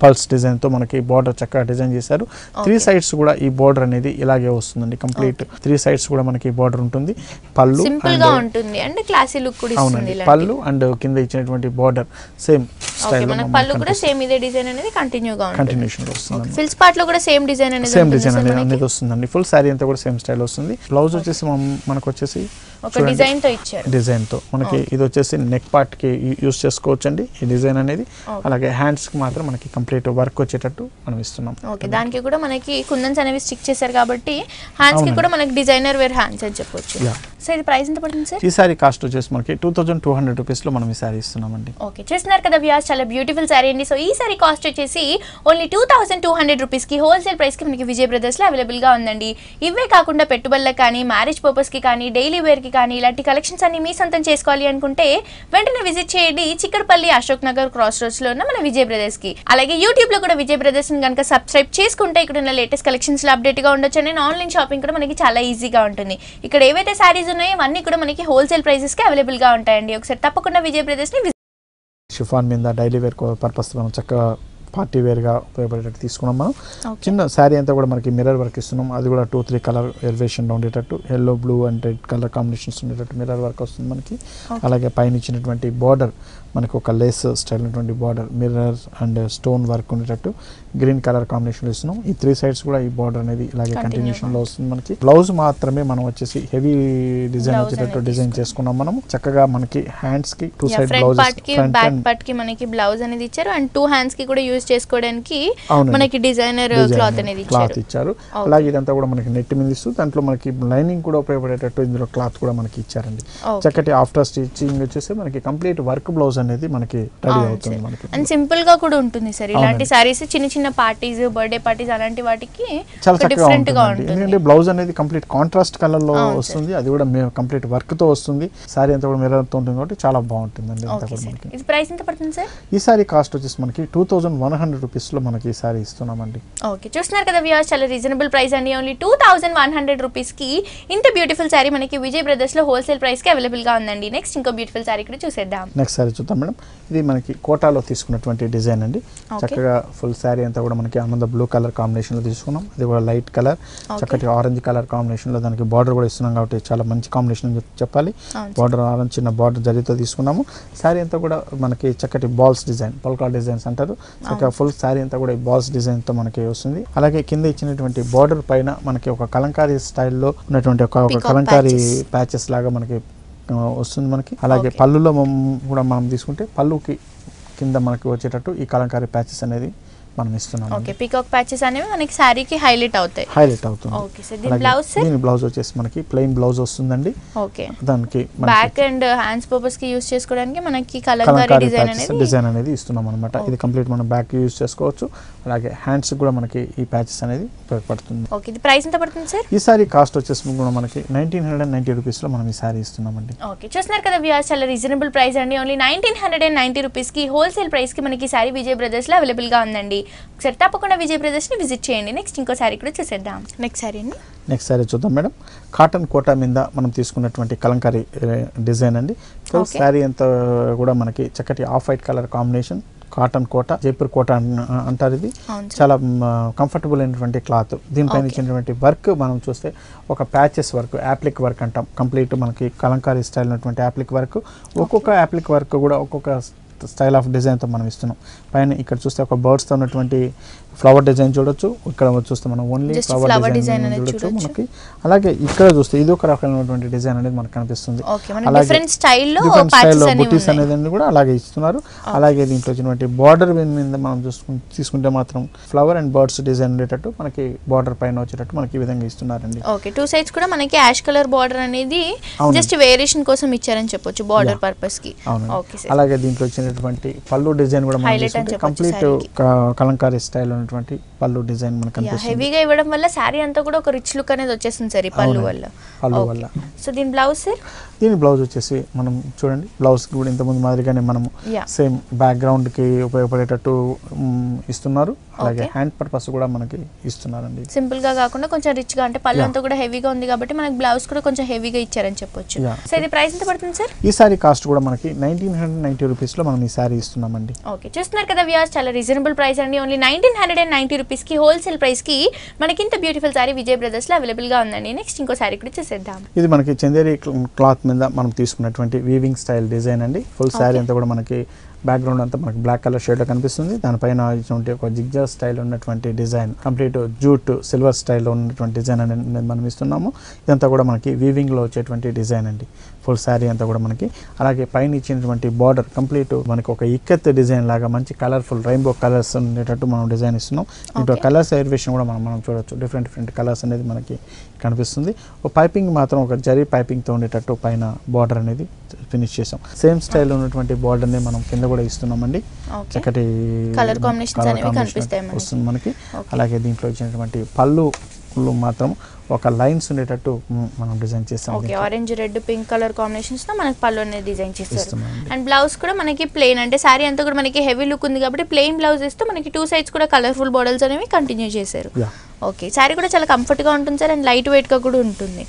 pulse design తో మనకి బార్డర్ చక్కగా డిజైన్ చేశారు. 3 సైడ్స్ కూడా ఈ బార్డర్ అనేది ఇలాగే వస్తుందండి. కంప్లీట్ 3 సైడ్స్ కూడా మనకి బార్డర్ ఉంటుంది. పళ్ళు సింపుల్ గా ఉంటుంది అండ్ క్లాసీ లుక్ కూడా ఇస్తుంది. పళ్ళు అండ్ కింద ఇచ్చినటువంటి బార్డర్ సేమ్ స్టైల్ లో మనకి పళ్ళు కూడా సేమ్ ఇదే డిజైన్ అనేది కంటిన్యూగా ఉంటుంది. కంటిన్యూషన్ వస్తుంది. ఫిల్స్ పార్ట్ లో కూడా సేమ్ డిజైన్ అనేది వస్తుందండి. ఫుల్ సారీ అంతా కూడా సేమ్ స్టైల్ వస్తుంది. బ్లౌజ్ వచ్చేసి మనకు వచ్చేసి ఒక డిజైన్ తో ఇచ్చారు. డిజైన్ తో మనకి ఇది వచ్చేసి నెక్ పార్ట్ కి యూస్ చేసుకోవచ్చు అండి ఈ డిజైన్ అనేది. అలాగే హ్యాండ్స్ కి మాత్రం మనకి కంప్లీట్ వర్క్ వచ్చేటట్టు మనం ఇస్తున్నాం. ఓకే, దానికి కూడా మనకి కుందన్స్ అనేవి స్టిక్ చేశారు కాబట్టి హ్యాండ్స్ కి కూడా మనకి డిజైనర్ వేర్ హ్యాండ్స్ అని చెప్పొచ్చు. సో ఇది ప్రైస్ ఎంత పడుతుంది సార్? ఈ సారీ కాస్ట్ వచ్చేసి మనకి 2200 రూపీస్ లో మనం ఈ సారీ ఇస్తున్నామండి. ఓకే, చూస్తున్నారు కదా వ్యూయర్స్, చాలా బ్యూటిఫుల్ సారీ అండి. సో ఈ సారీ కాస్ట్ వచ్చేసి ఓన్లీ 2200 రూపీస్ కి హోల్సేల్ ప్రైస్ కి మనకి విజయ్ బ్రదర్స్ లో అవైలబుల్ గా ఉందండి. ఇవే కాకుండా పెట్టుబడులకు కానీ, మ్యారేజ్ పర్పస్ కి కానీ, డైలీ వేర్ కి కానీ ఇలాంటి కలెక్షన్స్ అన్ని మీ సొంతం చేసుకోవాలి అనుకుంటే వెంటనే విజిట్ చేయండి చిక్కడపల్లి అశోక్ నగర్ క్రాస్ రోడ్స్ లో ఉన్న మన విజయ్ బ్రదర్స్ కి. అలాగే యూట్యూబ్ లో కూడా విజయ్ బ్రదర్స్ ని కనుక సబ్స్క్రైబ్ చేసుకుంటే ఇక్కడ ఉన్న లేటెస్ట్ కలెక్షన్స్ లో అప్డేట్ గా ఉండొచ్చు. అండ్ ఆన్లైన్ షాపింగ్ కూడా మనకి చాలా ఈజీగా ఉంటుంది. ఇక్కడ ఏవైతే సారీస్ ఉన్నాయో అవన్నీ కూడా మనకి హోల్సేల్ ప్రైసెస్ కి అవైలబుల్ గా ఉంటాయండి. ఒకసారి తప్పకుండా విజయ్ బ్రదర్స్ ని షిఫాన్ మీద డైలీ వేర్ పర్పస్ మనం చక్కగా పార్టీ వేర్గా ఉపయోగపడేటట్టు తీసుకున్నాం. మనం చిన్న శారీ అంతా కూడా మనకి మిర్రర్ వర్క్ ఇస్తున్నాం. అది కూడా 2-3 కలర్ ఎలివేషన్లో ఉండేటట్టు yellow blue and red colour combinations ఉండేటట్టు మిర్రర్ వర్క్ వస్తుంది మనకి. అలాగే పైన ఇచ్చినటువంటి బార్డర్ మనకు ఒక లేస్ స్టైల్ ఉన్నటువంటి border mirror and stone work ఉండేటట్టు గ్రీన్ కలర్ కాంబినేషన్లో ఇస్తున్నాం. ఈ 3 సైడ్స్ కూడా ఈ బార్డర్ అనేది ఇలాగే కంటిన్యూషన్లో వస్తుంది మనకి. బ్లౌజ్ మాత్రమే మనం వచ్చేసి హెవీ డిజైన్ వచ్చేటట్టు డిజైన్ చేసుకున్నాం. మనం చక్కగా మనకి హ్యాండ్స్ కి 2 సైడ్ బ్లౌజ్ బ్యాక్ పార్ట్ కి మనకి బ్లౌజ్ అనేది ఇచ్చారు అండ్ 2 హ్యాండ్స్ కి కూడా యూస్ చేసుకోవడానికి మనకి డిజైనర్ క్లాత్ అనేది ఇచ్చారు. అలాగే ఇదంతా కూడా మనకి నెట్ మీద ఇస్తూ దాంట్లో మనకి లైనింగ్ కూడా ఉపయోగపడేటట్టు ఇందులో క్లాత్ కూడా మనకి ఇచ్చారండి. చక్కటి ఆఫ్టర్ స్టిచింగ్ వచ్చేసి మనకి కంప్లీట్ వర్క్ బ్లౌజ్ అనేది మనకి రెడీ అవుతుంది మనకి. అండ్ సింపుల్ గా కూడా ఉంటుంది సార్. ఇలాంటి సారీస్ చిన్న చిన్న పార్టీస్, బర్త్డే పార్టీస్ అలాంటి వాటికి చాలా డిఫరెంట్ గా ఉంటుంది. ఎందుకంటే బ్లౌజ్ అనేది కంప్లీట్ కాంట్రాస్ట్ కలర్ లో వస్తుంది. అది కూడా కంప్లీట్ వర్క్ తో వస్తుంది. సారీ అంతా కూడా మిర్రర్ తో ఉంటుంది కాబట్టి చాలా బాగుంటుంది అండి. ఇది ప్రైస్ ఎంత పడుతుంది సార్? ఈ సారీ కాస్ట్ వచ్చేసి మనకి 2100 రూపీస్ లో మనకి ఈ సారీ ఇస్తున్నామండి. ఓకే, చూస్తున్నారు కదా వ్యూయర్స్, చాలా రీజనబుల్ ప్రైస్ అండి. ఓన్లీ 2100 రూపీస్ కి ఇంత బ్యూటిఫుల్ సారీ మనకి విజయ్ బ్రదర్స్ లో హోల్సేల్ ప్రైస్ కి అవైలబుల్ గా ఉందండి. నెక్స్ట్ ఇంకో బ్యూటిఫుల్ సారీ కూడా చూసేద్దాం. నెక్స్ట్ సారీ చూద్దాం మేడం. ఇది మనకి కోటాలో తీసుకున్నటువంటి డిజైన్ అండి. చక్కగా ఫుల్ సారీ అంతా కూడా మనకి ఆనంద బ్లూ కలర్ కాంబినేషన్ లో తీసుకున్నాం. అది కూడా లైట్ కలర్ చక్కటి ఆరెంజ్ కలర్ కాంబినేషన్ లో దానికి బార్డర్ కూడా ఇస్తున్నాం కాబట్టి చాలా మంచి కాంబినేషన్ చెప్పాలి. బార్డర్ ఆరెంజ్ చిన్న బార్డర్ జరితో తీసుకున్నాము. సారీ అంతా కూడా మనకి చక్కటి బాల్స్ డిజైన్ పొల్కా డిజైన్స్ అంటారు. చక్కగా ఫుల్ సారీ అంతా కూడా బాల్స్ డిజైన్ తో మనకి వస్తుంది. అలాగే కింద ఇచ్చినటువంటి బార్డర్ పైన మనకి ఒక కలంకారీ స్టైల్లో ఉన్నటువంటి ఒక కలంకారీ ప్యాచెస్ లాగా మనకి వస్తుంది మనకి. అలాగే పళ్ళులో కూడా మనం తీసుకుంటే పళ్ళుకి కింద మనకి వచ్చేటట్టు ఈ కలంకారీ ప్యాచెస్ అనేది మనం ఇస్తున్నాం. ఓకే, పీకాక్ ప్యాచెస్ అనేవి మనకి సారీకి హైలైట్ అవుతుంది. ఓకే సార్, దీని బ్లౌజ్ సార్? దీని బ్లౌజ్ వచ్చేసి మనకి ప్లెయిన్ బ్లౌజ్ వస్తుందండి. ఓకే, దానికి బ్యాక్ అండ్ హ్యాండ్స్ పర్పస్ కి యూస్ చేసుకోవడానికి మనకి కలంకారీ డిజైన్ అనేది ఇస్తున్నాం అన్నమాట. ఇది కంప్లీట్ మనం బ్యాక్ యూస్ చేసుకోవచ్చు. అలాగే హ్యాండ్స్ కూడా మనకి ఈ ప్యాచెస్ అనేది ఉపయోగపడుతుంది. ఓకే, ఇది ప్రైస్ ఎంత పడుతుంది సార్? ఈ సారీ కాస్ట్ వచ్చేసి కూడా మనకి 1990 రూపీస్ లో మనం ఈ సారీ ఇస్తున్నామండి. ఓకే, చూస్తున్నారు కదా వ్యూయర్స్, చాలా రీజనబుల్ ప్రైస్ అండి. ఓన్లీ 1990 రూపీస్ కి హోల్సేల్ ప్రైస్ కి మనకి సారీ విజయ్ బ్రదర్స్ లో అవైలబుల్ గా ఉందండి. ఒకసారి తప్పకుండా విజయ్ బ్రదర్స్ ని విజిట్ చేయండి. నెక్స్ట్ ఇంకో సారీ కూడా చూసేద్దాం. నెక్స్ట్ సారీ చూద్దాం మేడం. కాటన్ కోటా మీద మనం తీసుకున్నటువంటి కలంకారీ డిజైన్ అండి. సారీ అంతా కూడా మనకి చక్కటి off white colour combination cotton Kota Jaipur Kota అంటారు. ఇది చాలా కంఫర్టబుల్ అయినటువంటి క్లాత్. దీనిపైన ఇచ్చినటువంటి వర్క్ మనం చూస్తే ఒక ప్యాచెస్ వర్క్ యాప్లిక్ వర్క్ అంటాం. కంప్లీట్ మనకి కలంకారీ స్టైల్ ఉన్నటువంటి యాప్లిక్ వర్క్. ఒక్కొక్క యాప్లిక్ వర్క్ కూడా ఒక్కొక్క స్టైల్ ఆఫ్ డిజైన్తో మనం ఇస్తున్నాం. పైన ఇక్కడ చూస్తే ఒక బర్డ్స్తో ఉన్నటువంటి ఫ్లవర్ డిజైన్ చూడొచ్చు. ఇక్కడ చూస్తే మనం ఓన్లీ ఫ్లవర్ డిజైన్ చూడొచ్చు మనకి. అలాగే ఇక్కడ చూస్తే ఇది ఒక రకమైనటువంటి డిజైన్ అనేది మనకు కనిపిస్తుంది. డిఫరెంట్ స్టైల్లో బుటీస్ అనేది కూడా అలాగే ఇస్తున్నారు. అలాగే దీంట్లో వచ్చినటువంటి బార్డర్ మీద మనం తీసుకుంటే మాత్రం ఫ్లవర్ అండ్ బర్డ్స్ డిజైన్ ఉండేటట్టు మనకి బార్డర్ పైన వచ్చేటట్టు మనకి ఈ విధంగా ఇస్తున్నారండి. ఓకే, 2 సైడ్స్ కూడా మనకి యాష్ కలర్ బార్డర్ అనేది జస్ట్ వేరియేషన్ కోసం ఇచ్చారని చెప్పొచ్చు, బార్డర్ పర్పస్ కి. అలాగే దీంట్లో వచ్చినటువంటి పళ్ళు డిజైన్ కూడా కంప్లీట్ కలంకారీ స్టైల్ ఉన్నటువంటి పళ్ళు డిజైన్ మనకి హెవీగా ఇవ్వడం వల్ల శారీ అంతా కూడా ఒక రిచ్ లుక్ అనేది వచ్చేస్తుంది సార్ ఈ పళ్ళు వల్ల. సో దీని బ్లౌజ్ సార్, దీని బ్లౌజ్ వచ్చేసి మనం చూడండి, బ్లౌజ్ కూడా ఇంతకుముందు మాదిరిగానే మనము సేమ్ బ్యాక్గ్రౌండ్ కి ఉపయోగపడేటట్టు ఇస్తున్నారు. అలాగే హ్యాండ్ పర్పస్ కూడా మనకి ఇస్తున్నారండి. సింపుల్ గా కాకుండా కొంచెం రిచ్ గా, అంటే పళ్ళు అంతా కూడా హెవీగా ఉంది కాబట్టి మనకి బ్లౌజ్ కూడా కొంచెం హెవీగా ఇచ్చారని చెప్పొచ్చు. సో ఇది ప్రైస్ ఎంత పడుతుంది సార్? ఈ సారీ కాస్ట్ కూడా మనకి 1990 రూపీస్ లో మనం ఈ సారీ ఇస్తున్నామండి. ఓకే, చూస్తున్నారు కదా వ్యూయర్స్, చాలా రీజనబుల్ ప్రైస్ అండి. ఓన్లీ 1990 రూపీస్ కి హోల్సేల్ ప్రైస్ కి మనకి ఇంత బ్యూటిఫుల్ సారీ విజయ్ బ్రదర్స్ లో అవైలబుల్ గా ఉందండి. నెక్స్ట్ ఇంకో సారీ కూడా చూసేద్దాం. ఇది మనకి చందేరి క్లాత్ మీద మనం తీసుకున్నటువంటి వీవింగ్ స్టైల్ డిజైన్ అండి. ఫుల్ శారీ అంతా కూడా మనకి బ్యాక్గ్రౌండ్ అంతా మనకి బ్లాక్ కలర్ షేడ్ లో కనిపిస్తుంది. దానిపైన ఒక జిగ్జా స్టైల్ ఉన్నటువంటి డిజైన్, కంప్లీట్ జూట్ సిల్వర్ స్టైల్లో ఉన్నటువంటి డిజైన్ అనేది మనం ఇస్తున్నాము. ఇదంతా కూడా మనకి వీవింగ్ లో వచ్చేటువంటి డిజైన్ అండి. ఫుల్ శారీ అంతా కూడా మనకి. అలాగే పైన ఇచ్చినటువంటి బార్డర్ కంప్లీట్ మనకి ఒక ఇక్కత్ డిజైన్ లాగా మంచి కలర్ఫుల్ రెయిన్బో కలర్స్ ఉండేటట్టు మనం డిజైన్ ఇస్తున్నాం. ఇంట్లో కలర్స్ వేరియేషన్ కూడా మనం చూడొచ్చు. డిఫరెంట్ కలర్స్ అనేది మనకి కనిపిస్తుంది. ఒక పైపింగ్ మాత్రం ఒక జరీ పైపింగ్తో ఉండేటట్టు పైన బార్డర్ అనేది ఫినిష్ చేసాం. సేమ్ స్టైల్ ఉన్నటువంటి బార్డర్ ని మనం కింద కూడా ఇస్తున్నామండి. చక్కటి కలర్ కాంబినేషన్స్ అనేవి కనిపిస్తాయి వస్తుంది మనకి. అలాగే దీంట్లో ఇచ్చినటువంటి పళ్ళు మాత్రం ఒక లైన్స్ ఉండేటట్టు మనం డిజైన్ చేస్తాం. Okay, orange red pink colour combinations తో మనకి పళ్ళు అనేది డిజైన్ చేస్తారు. అండ్ బ్లౌజ్ కూడా మనకి ప్లెయిన్, అంటే సారీ అంతా కూడా మనకి హెవీ లుక్ ఉంది కాబట్టి ప్లెయిన్ బ్లౌజ్ ఇస్తూ మనకి 2 సైడ్స్ కూడా కలర్ఫుల్ బోర్డర్స్ అనేవి కంటిన్యూ చేశారు. ఓకే, సారీ కూడా చాలా కంఫర్ట్ గా ఉంటుంది సార్, అండ్ లైట్ వెయిట్ గా కూడా ఉంటుంది.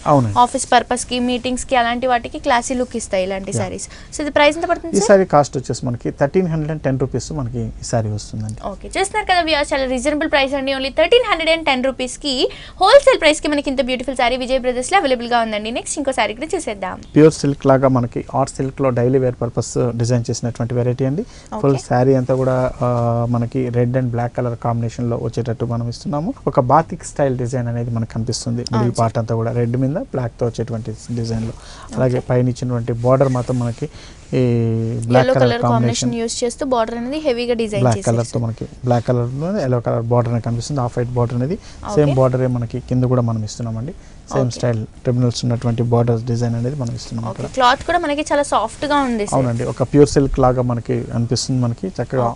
ఆఫీస్ పర్పస్ కి, మీటింగ్స్ కి, అలాంటి వాటికి క్లాసీ లుక్ ఇస్తాయి ఇలాంటి సారీస్. సో ఇది ప్రైస్ ఎంత పడుతుంది? ఈ సారీ కాస్ట్ వచ్చేసి మనకి 1310 రూపీస్ మనకి ఈ సారీ వస్తుందండి. ఓకే, చూస్తున్నారు కదా వ్యూయర్స్, చాలా రీజనబుల్ ప్రైస్ అండి. ఓన్లీ 1310 రూపీస్ కి హోల్సేల్ ప్రైస్ కి మనకి ఇంత బ్యూటిఫుల్ సారీ విజయ్ బ్రదర్స్ లో అవైలబుల్ గా ఉందండి. నెక్స్ట్ ఇంకో సారీ కూడా చూసేద్దాం. ప్యూర్ సిల్క్ లాగా మనకి ఆర్ట్ సిల్క్ లో డైలీ వేర్ పర్పస్ డిజైన్ చేసినటువంటి వెరైటీ అండి. ఫుల్ సారీ అంతా కూడా మనకి red and black colour combination లో వచ్చేటట్టు మనం ఇస్తున్నాము. ఒక బాతిక్ స్టైల్ డిజైన్ అనేది మనకు కనిపిస్తుంది. మిడిల్ పార్ట్ అంతా కూడా రెడ్ మీద బ్లాక్ తో వచ్చేటువంటి డిజైన్ లో. అలాగే పైన ఇచ్చినటువంటి బార్డర్ మాత్రం మనకి ఈ బ్లాక్ కలర్ కాంబినేషన్ యూస్ చేస్తూ బార్డర్ అనేది హెవీగా డిజైన్ చేశారు. బ్లాక్ కలర్ తో మనకి బ్లాక్ కలర్ లో yellow కలర్ బార్డర్ అనేది కనిపిస్తుంది. ఆఫ్ వైట్ బార్డర్ అనేది సేమ్ బార్డర్ మనకి కింద కూడా మనం ఇస్తున్నామండి. సేమ్ స్టైల్ ట్రిబ్యునల్స్ ఉన్నటువంటి బార్డర్స్ డిజైన్ అనేది మనం ఇస్తున్నాం. క్లాత్ కూడా మనకి చాలా సాఫ్ట్ గా ఉంది. అవునండి, ఒక ప్యూర్ సిల్క్ లాగా మనకి అనిపిస్తుంది. మనకి చక్కగా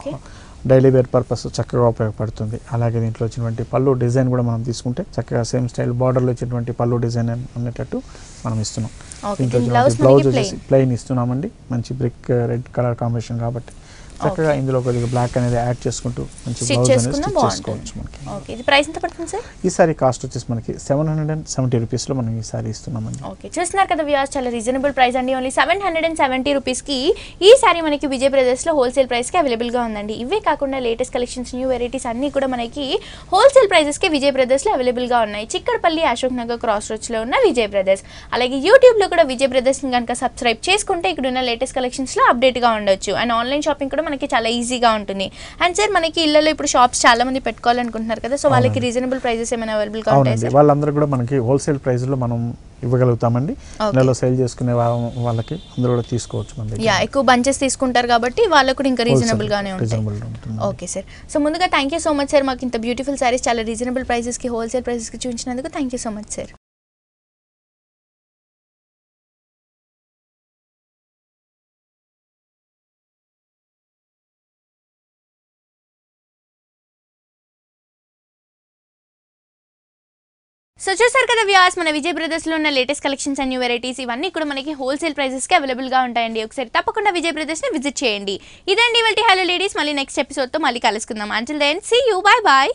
డైలీ వేర్ పర్పస్ చక్కగా ఉపయోగపడుతుంది. అలాగే దీంట్లో వచ్చినటువంటి పళ్ళు డిజైన్ కూడా మనం తీసుకుంటే చక్కగా సేమ్ స్టైల్ బార్డర్లో వచ్చినటువంటి పళ్ళు డిజైన్ అనేటట్టు మనం ఇస్తున్నాం. దీంట్లో బ్లౌజ్ వచ్చేసి ప్లెయిన్ ఇస్తున్నామండి. మంచి బ్రిక్ రెడ్ కలర్ కాంబినేషన్ కాబట్టి చక్కగా ఇందులో కొద్దిగా బ్లాక్ అనేది యాడ్ చేసుకుంటూ మంచి బ్లౌజ్ అనేది స్టిచ్ చేసుకోవచ్చు మనకి. ఓకే, ఇది ప్రైస్ ఎంత పడుతుంది సార్? ఈ సారీ కాస్ట్ వచ్చేసి మనకి 770 రూపీస్ లో మనం ఈ సారీ ఇస్తున్నామండి. ఓకే, చూస్తున్నారు కదా వ్యూయర్స్, చాలా రీజనబుల్ ప్రైస్ అండి. ఓన్లీ 770 రూపీస్ కి ఈ సారీ మనకి విజయ్ బ్రదర్స్ లో హోల్సేల్ ప్రైస్ కి అవైలబుల్ గా ఉందండి. ఇవే కాకుండా లేటెస్ట్ కలెక్షన్స్, న్యూ వెరైటీస్ అన్ని కూడా మనకి హోల్సేల్ ప్రైసెస్ కి విజయ్ బ్రదర్స్ లో అవైలబుల్ గా ఉన్నాయి. చిక్కడపల్లి అశోక్ నగర్ క్రాస్ రోడ్స్ లో ఉన్న విజయ్ బ్రదర్స్. అలాగే యూట్యూబ్ లో కూడా విజయ్ బ్రదర్స్ ని కనుక సబ్స్క్రైబ్ చేసుకుంటే ఇక్కడ ఉన్న లేటెస్ట్ కలెక్షన్స్ లో అప్డేట్ గా ఉండొచ్చు. అండ్ ఆన్లైన్ షాపింగ్ కూడా మనకి చాలా ఈజీగా ఉంటుంది. అండ్ సార్ మనకి ఇళ్లలో ఇప్పుడు షాప్స్ చాలా మంది పెట్టుకోవాలనుకుంటున్నారు కదా, సో వాళ్ళకి రీజనబుల్ ప్రైసెస్ ఏమైనా అవైలబుల్ గా ఉంటాయి సార్? వాళ్ళందరూ కూడా మనకి హోల్సేల్ ప్రైస్ లో మనం ఇవ్వగలుగుతామండి. ఇళ్లలో సేల్ చేసుకునే వాళ్ళకి అందరూ కూడా తీసుకోవచ్చు. మన ఎక్కువ బంచెస్ తీసుకుంటారు కాబట్టి వాళ్ళకు కూడా ఇంకా రీజనబుల్ గానే ఉంటుంది. ఓకే సార్, సో ముందుగా thank you so much sir, మాకు ఇంత బ్యూటిఫుల్ సారీస్ చాలా రీజనబుల్ ప్రైసెస్ కి హోల్సేల్ ప్రైసెస్ కి చూపించినందుకు thank you so much sir. So చూసారు కదా వ్యూయర్స్, మన విజయ్ బ్రదర్స్ లో ఉన్న latest collections and new varieties ఇవన్నీ కూడా మనకి హోల్సేల్ ప్రైసెస్ కి అవైలబుల్ గా ఉంటాయండి. ఒకసారి తప్పకుండా విజయ్ బ్రదర్స్ ని విజిట్ చేయండి. ఇదండి ఇవాల్టి హలో లేడీస్, మళ్ళీ నెక్స్ట్ ఎపిసోడ్ తో మళ్ళీ కలుసుకుందాం. Until then see you, bye bye.